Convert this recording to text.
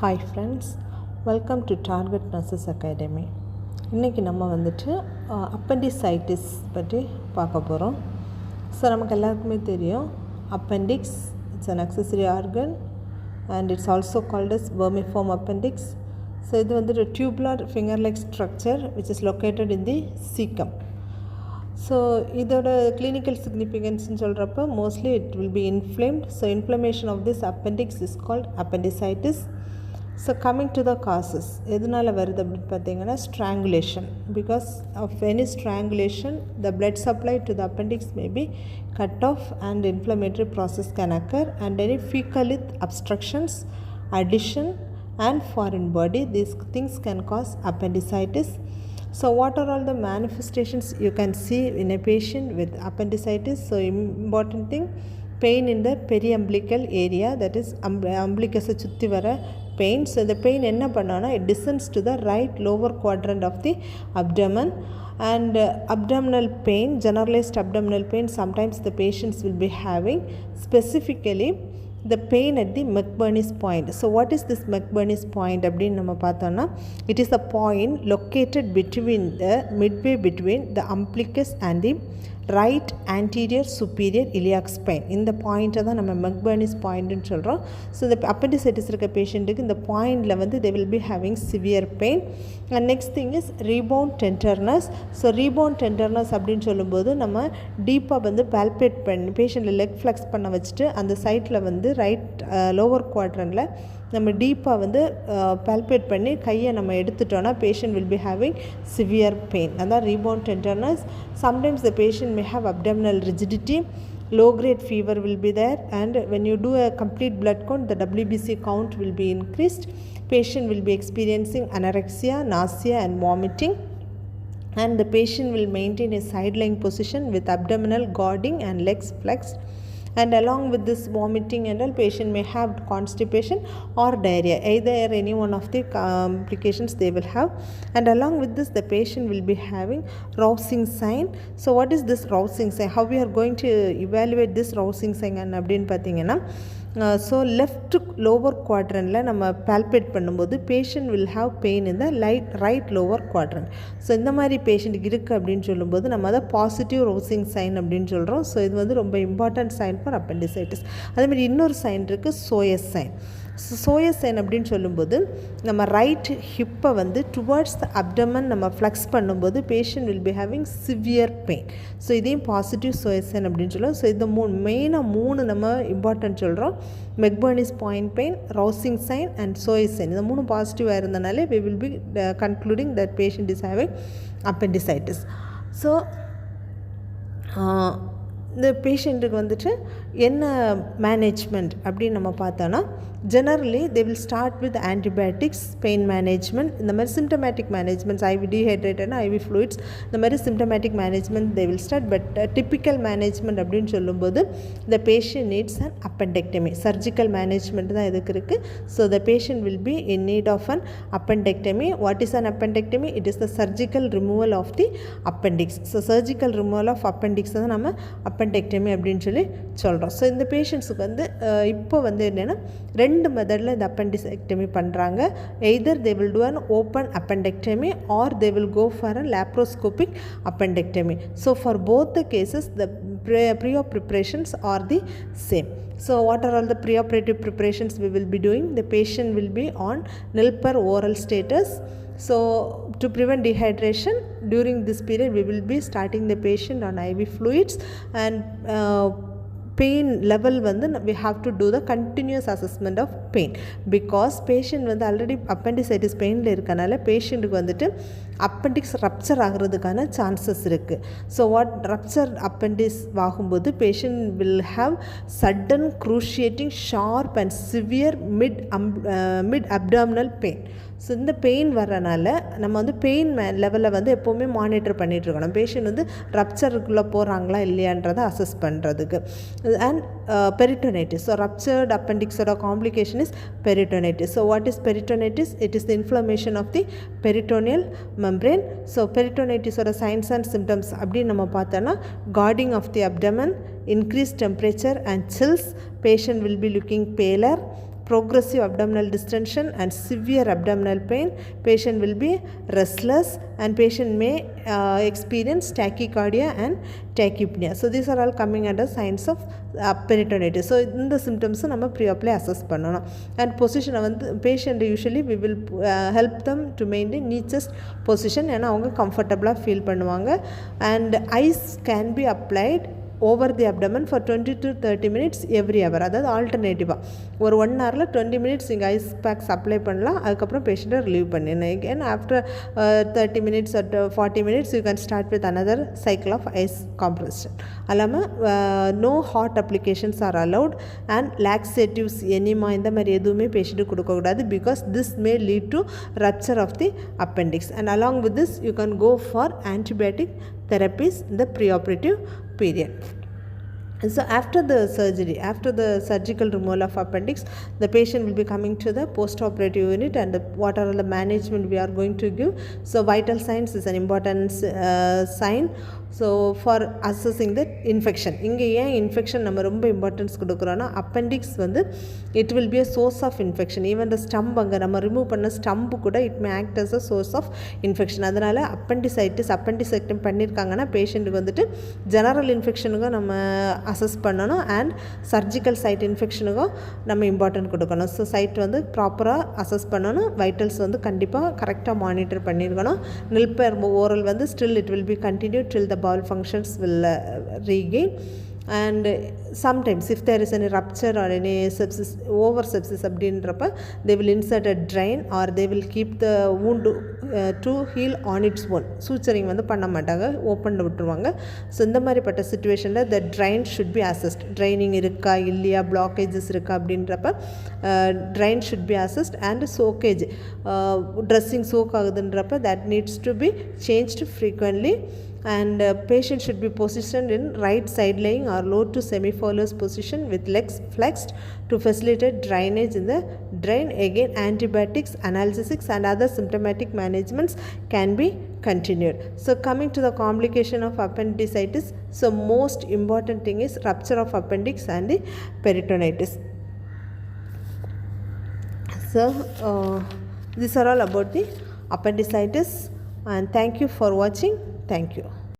Hi friends, welcome to Target Nurses Academy. இன்றைக்கி நம்ம வந்துட்டு appendicitis பற்றி பார்க்க போகிறோம். ஸோ நமக்கு எல்லாருக்குமே தெரியும் appendix, it's an accessory organ and it's also called as vermiform appendix. So இது வந்துட்டு tubular finger-like structure which is located in the cecum. So இதோட கிளினிக்கல் சிக்னிஃபிகன்ஸ்னு சொல்கிறப்ப mostly it will be inflamed. So inflammation of this appendix is called appendicitis. So coming to the causes எதனால் வருது அப்படின்னு பார்த்தீங்கன்னா strangulation. Because of any strangulation the blood supply to the appendix may be cut off and inflammatory process can occur, and any fecal obstructions, adhesion and foreign body, these things can cause appendicitis. So what are all the manifestations you can see in a patient with appendicitis? So important thing, pain in the periumbilical area, that is umbilicus சுத்தி வர pain. So the pain என்ன பண்ணானா it descends to the right lower quadrant of the abdomen, and abdominal pain, generalized abdominal pain, sometimes the patients will be having, specifically the pain at the McBurney's point. So what is this McBurney's point அப்படின்னு நம்ம பார்த்தோம்னா, it is a point located between the midway between the umbilicus and the right anterior superior iliac spine. இந்த பாயிண்ட்டை தான் நம்ம McBurney's பாயிண்ட்னு சொல்கிறோம். So இந்த appendicitis இருக்க பேஷண்ட்டுக்கு இந்த பாயிண்டில் வந்து they will be having severe pain. And next thing is rebound tenderness. So rebound tenderness அப்படின்னு சொல்லும்போது நம்ம டீப்பாக வந்து பால்பேட் பண்ணி பேஷண்ட்டில் லெக் ஃப்ளெக்ஸ் பண்ண வச்சுட்டு அந்த சைட்டில் வந்து ரைட் லோவர் குவாட்ரனில் நம்ம டீப்பாக வந்து பால்பேட் பண்ணி கையை நம்ம எடுத்துட்டோன்னா patient will be having severe pain. அதான் rebound tenderness. Sometimes the patient may have abdominal rigidity, low grade fever will be there, and when you do a complete blood count, the WBC count will be increased. Patient will be experiencing anorexia, nausea and vomiting, and the patient will maintain a side-lying position with abdominal guarding and legs flexed. And along with this vomiting and all, patient may have constipation or diarrhea, either any one of the complications they will have. And along with this, the patient will be having rousing sign. So what is this rousing sign? How we are going to evaluate this rousing sign and அப்படின்னு பார்த்தீங்கன்னா, so left lower குவாட்ரனில் நம்ம palpate பண்ணும்போது patient will have pain in the right lower quadrant. So இந்த மாதிரி பேஷண்ட்டுக்கு இருக்குது அப்படின்னு சொல்லும்போது நம்ம அதை பாசிட்டிவ் ரோசிங் சைன் அப்படின்னு சொல்கிறோம். ஸோ இது வந்து ரொம்ப இம்பார்ட்டன்ட் சைன் ஃபார் அப்பெண்டிசைட்டிஸ். அதேமாதிரி இன்னொரு சைன் இருக்குது, psoas sign. So psoas sign அப்படின்னு சொல்லும்போது நம்ம ரைட் ஹிப்பை வந்து டுவர்ட்ஸ் த அப்டமன் நம்ம ஃப்ளெக்ஸ் பண்ணும்போது patient will be having severe pain. So இதையும் பாசிட்டிவ் சோயஸ் சைன் அப்படின்னு சொல்லுவோம். ஸோ இந்த மெயினாக நம்ம இம்பார்ட்டன்ட் சொல்கிறோம். McBurney's point pain, rousing sign and psoas sign. இந்த மூணு பாசிட்டிவாக இருந்தனாலே we will be concluding that patient is having appendicitis. So இந்த பேஷண்ட்டுக்கு வந்துட்டு என்ன மேனேஜ்மெண்ட் அப்படின்னு நம்ம பார்த்தோன்னா, generally they will start with antibiotics, pain management, இந்த மாதிரி சிம்டமேட்டிக் மேனேஜ்மெண்ட்ஸ், ஐவி டீஹைட்ரேட்டட்னா ஐவி ஃப்ளூயிட்ஸ், இந்த மாதிரி symptomatic management they will start. But typical management அப்படின்னு சொல்லும்போது the patient needs an appendectomy. Surgical management தான் இதுக்கு இருக்குது. So the patient will B in need of an appendectomy. What is an appendectomy? It is the surgical removal of the appendix. So surgical removal of appendix தான் நம்ம அப்பெண்டெக்டமி அப்படின்னு சொல்கிறோம். So இந்த பேஷண்ட்ஸுக்கு வந்து இப்போ வந்து என்னென்னா ரெண்டு மெத்தடில் இந்த அப்பெண்டிசெக்டமி பண்ணுறாங்க. Either they will do an open appendectomy or they will go for a laparoscopic appendectomy. So for both the cases the pre-op preparations are the same. So what are all the pre-operative preparations we will be doing? The patient will be on nil per oral status. So to prevent dehydration during this period, we will be starting the patient on IV fluids, and pain level வந்து we have to do the continuous assessment of pain, because patient வந்து already appendicitis பெயினில் இருக்கனால பேஷண்ட்டுக்கு வந்துட்டு appendix rupture ஆகிறதுக்கான chances இருக்குது. So what rupture appendix ஆகும்போது patient will have sudden excruciating sharp and severe mid abdominal pain. So இந்த pain வரனால நம்ம வந்து பெயின் லெவலில் வந்து எப்போவுமே மானிட்டர் பண்ணிகிட்ருக்கணும். பேஷண்ட் வந்து ரப்சருக்குள்ளே போகிறாங்களா இல்லையான்றதை அசஸ் பண்ணுறதுக்கு. And peritonitis. So ruptured appendix or a complication is peritonitis. So what is peritonitis? It is the inflammation of the peritoneal membrane. So peritonitis or a signs and symptoms அப்படி நம்ம பார்த்தோன்னா, guarding of the abdomen, increased temperature and chills, patient will be looking paler, progressive abdominal distension and severe abdominal pain. Patient will be restless and patient may experience tachycardia and tachypnea. So these are all coming under signs of peritonitis. So in the symptoms நம்ம pre-oply assess பண்ணணும். And position வந்து patient usually we will help them to maintain knee chest position ஏன்னா அவங்க கம்ஃபர்டபுளாக feel பண்ணுவாங்க. And ice can be applied over the abdomen for 20 to 30 minutes every hour. அதாவது ஆல்டர்னேட்டிவாக ஒரு 1 ஹவரில் 20 மினிட்ஸ் நீங்கள் ஐஸ் பேக்ஸ் அப்ளை பண்ணலாம். அதுக்கப்புறம் பேஷண்ட்டை ரிலீவ் பண்ணிடணும். again after 30 minutes or 40 minutes you can start with another cycle of ice compression. அல்லாமல் no hot applications are allowed and laxatives enema இந்த மாதிரி எதுவுமே பேஷண்ட்டுக்கு கொடுக்கக்கூடாது because this may lead to rupture of the appendix. And along with this you can go for antibiotic therapies in the preoperative period. And so after the surgery, after the surgical removal of appendix, the patient will be coming to the post-operative unit and what are the management we are going to give. So vital signs is an important sign. So for assessing the infection, இங்கே ஏன் infection நம்ம ரொம்ப importance கொடுக்குறோன்னா appendix வந்து it will be a source of infection. Even the stump அங்கே நம்ம remove பண்ண stump கூட it may act as a source of infection. அதனால் அப்பெண்டிசைக்டம் பண்ணியிருக்காங்கன்னா பேஷண்ட்டுக்கு வந்துட்டு ஜெனரல் இன்ஃபெக்ஷனுக்கும் நம்ம அசஸ் பண்ணணும் அண்ட் சர்ஜிக்கல் சைட் இன்ஃபெக்ஷனுக்கும் நம்ம இம்பார்ட்டன்ட் கொடுக்கணும். ஸோ சைட் வந்து ப்ராப்பராக அசஸ் பண்ணணும். வைட்டல்ஸ் வந்து கண்டிப்பாக கரெக்டாக மானிட்டர் பண்ணியிருக்கணும். நில்பேர் ஓரல் வந்து still it will B continue till the bowel functions will regain. And sometimes if there is any rupture or any sepsis, over sepsis அப்படின்றப்ப they will insert a drain or they will keep the wound to heal on its own. suturing வந்து பண்ண மாட்டாங்க, ஓப்பனில் விட்டுருவாங்க. So இந்த மாதிரிப்பட்ட சுச்சுவேஷனில் the drain should be assessed. Training இருக்கா இல்லையா, blockages இருக்கா அப்படின்றப்ப drain should be assessed. And soakage, dressing soak ஆகுதுன்றப்ப that needs to be changed frequently. And patient should be positioned in right side laying or low to semi-follows position with legs flexed to facilitate drainage in the drain. Again antibiotics, analgesics and other symptomatic managements can be continued. So coming to the complication of appendicitis, so most important thing is rupture of appendix and the peritonitis. So these are all about the appendicitis and thank you for watching. Thank you.